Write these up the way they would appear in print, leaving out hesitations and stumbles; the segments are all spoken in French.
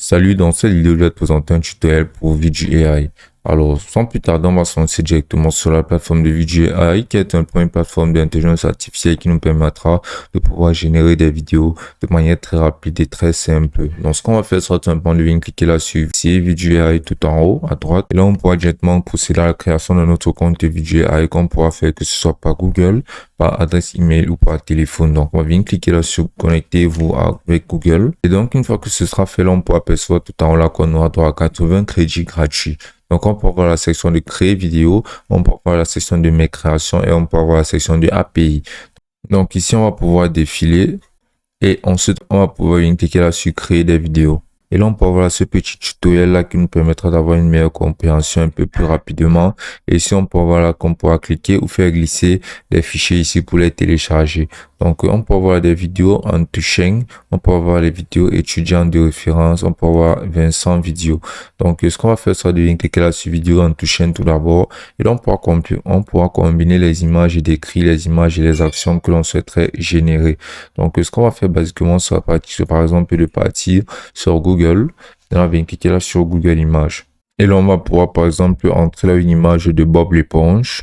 Salut, dans cette vidéo, je vais te présenter un tutoriel pour Vidjui. Alors, sans plus tarder, on va se lancer directement sur la plateforme de Vidjui, qui est une plateforme d'intelligence artificielle qui nous permettra de pouvoir générer des vidéos de manière très rapide et très simple. Donc, ce qu'on va faire, c'est tout simplement de venir cliquer là-dessus, c'est Vidjui tout en haut, à droite. Et là, on pourra directement procéder à la création de notre compte Vidjui qu'on pourra faire que ce soit par Google, par adresse email ou par téléphone. Donc, on va venir cliquer là sur connectez-vous avec Google. Et donc, une fois que ce sera fait, là, on pourra apercevoir tout en haut là qu'on aura droit à 80 crédits gratuits. Donc, on peut avoir la section de créer vidéo, on peut avoir la section de mes créations et on peut avoir la section de API. Donc, ici, on va pouvoir défiler et ensuite, on va pouvoir cliquer là sur créer des vidéos. Et là, on peut avoir ce petit tutoriel là qui nous permettra d'avoir une meilleure compréhension un peu plus rapidement. Et ici, on peut voir là qu'on pourra cliquer ou faire glisser des fichiers ici pour les télécharger. Donc, on peut avoir des vidéos en touchant, on peut avoir les vidéos étudiants de référence, on peut avoir 200 vidéos. Donc, ce qu'on va faire, c'est de venir cliquer là sur vidéo en touchant tout d'abord. Et là, on pourra combiner les images et décrire les images et les actions que l'on souhaiterait générer. Donc, ce qu'on va faire basiquement, c'est par exemple de partir sur Google. Et on va venir cliquer là sur Google Images. Et là, on va pouvoir, par exemple, entrer là une image de Bob l'éponge.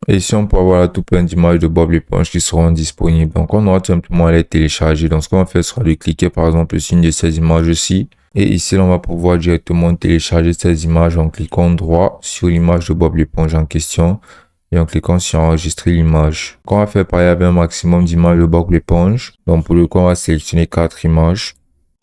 Et ici, on peut avoir là tout plein d'images de Bob l'éponge qui seront disponibles. Donc, on aura tout simplement à les télécharger. Donc, ce qu'on va faire sera de cliquer, par exemple, sur une de ces images-ci. Et ici, là, on va pouvoir directement télécharger ces images en cliquant droit sur l'image de Bob l'éponge en question. Et en cliquant sur enregistrer l'image. Donc, on va faire pareil avec un maximum d'images de Bob l'éponge. Donc, pour le coup, on va sélectionner 4 images.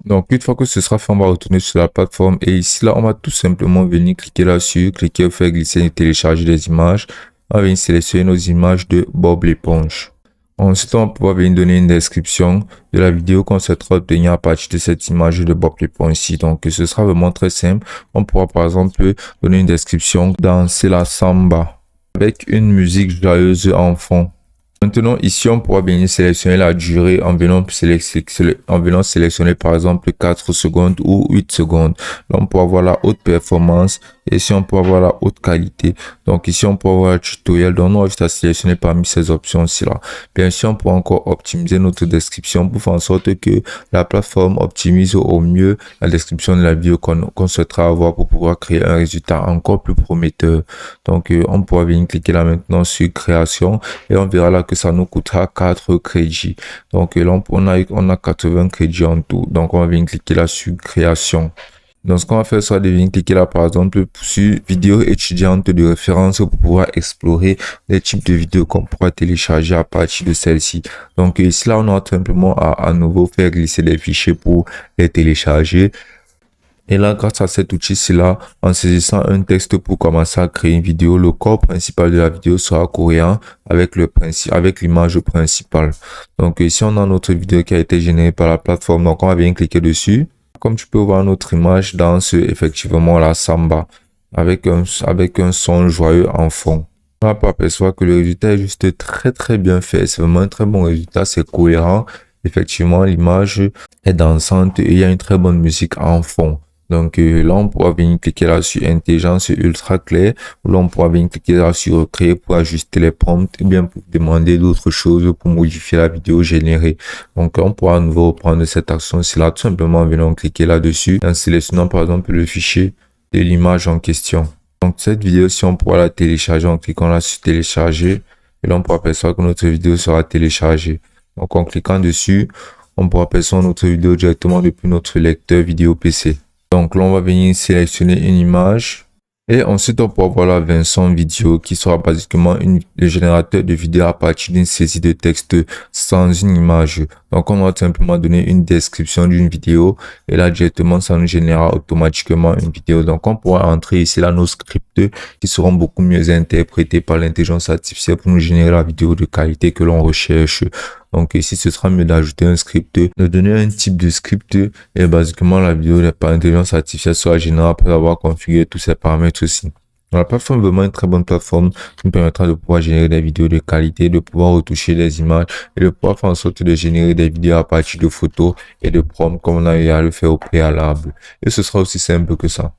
Donc, une fois que ce sera fait, on va retourner sur la plateforme. Et ici, là, on va tout simplement venir cliquer là-dessus, cliquer, faire glisser et télécharger des images. On va venir sélectionner nos images de Bob l'éponge. Ensuite, on va pouvoir venir donner une description de la vidéo qu'on souhaitera obtenir à partir de cette image de Bob l'éponge ici. Donc, ce sera vraiment très simple. On pourra, par exemple, donner une description danser la samba avec une musique joyeuse en fond. Maintenant, ici, on pourra venir sélectionner la durée en venant sélectionner par exemple 4 secondes ou 8 secondes. Là, on peut avoir la haute performance et ici, on peut avoir la haute qualité. Donc, ici, on peut avoir le tutoriel. Donc, on aura juste à sélectionner parmi ces options-ci là. Bien sûr, on peut encore optimiser notre description pour faire en sorte que la plateforme optimise au mieux la description de la vidéo qu'on souhaitera avoir pour pouvoir créer un résultat encore plus prometteur. Donc, on pourra venir cliquer là maintenant sur création et on verra là que ça nous coûtera 4 crédits. Donc là, on a 80 crédits en tout. Donc, on va venir cliquer là sur création. Donc, ce qu'on va faire, c'est de venir cliquer là, par exemple, sur vidéo étudiante de référence pour pouvoir explorer les types de vidéos qu'on pourra télécharger à partir de celle-ci. Donc, ici, là, on aura tout simplement à nouveau faire glisser des fichiers pour les télécharger. Et là, grâce à cet outil-ci-là, en saisissant un texte pour commencer à créer une vidéo, le corps principal de la vidéo sera cohérent avec l'image principale. Donc, ici, on a notre vidéo qui a été générée par la plateforme. Donc, on va bien cliquer dessus. Comme tu peux voir, notre image danse effectivement la samba avec un son joyeux en fond. On peut apercevoir que le résultat est juste très bien fait. C'est vraiment un très bon résultat. C'est cohérent. Effectivement, l'image est dansante et il y a une très bonne musique en fond. Donc là, on pourra venir cliquer là sur intelligence ultra clair, ou là on pourra venir cliquer là sur créer pour ajuster les prompts, ou bien pour demander d'autres choses pour modifier la vidéo générée. Donc on pourra à nouveau reprendre cette action ici là, tout simplement en venant cliquer là-dessus, en sélectionnant par exemple le fichier de l'image en question. Donc cette vidéo, si on pourra la télécharger en cliquant là sur télécharger, et là on pourra apercevoir que notre vidéo sera téléchargée. Donc en cliquant dessus, on pourra apercevoir notre vidéo directement depuis notre lecteur vidéo PC. Donc là, on va venir sélectionner une image et ensuite on pourra voir la 200 vidéos qui sera basiquement le générateur de vidéos à partir d'une saisie de texte sans une image. Donc on va tout simplement donner une description d'une vidéo et là directement ça nous générera automatiquement une vidéo. Donc on pourra entrer ici là nos scripts qui seront beaucoup mieux interprétés par l'intelligence artificielle pour nous générer la vidéo de qualité que l'on recherche. Donc ici, ce sera mieux d'ajouter un script, de donner un type de script et basiquement la vidéo par intelligence artificielle sera générée après avoir configuré tous ces paramètres aussi. La plateforme est vraiment une très bonne plateforme qui nous permettra de pouvoir générer des vidéos de qualité, de pouvoir retoucher des images et de pouvoir faire en sorte de générer des vidéos à partir de photos et de prompts comme on a eu à le faire au préalable. Et ce sera aussi simple que ça.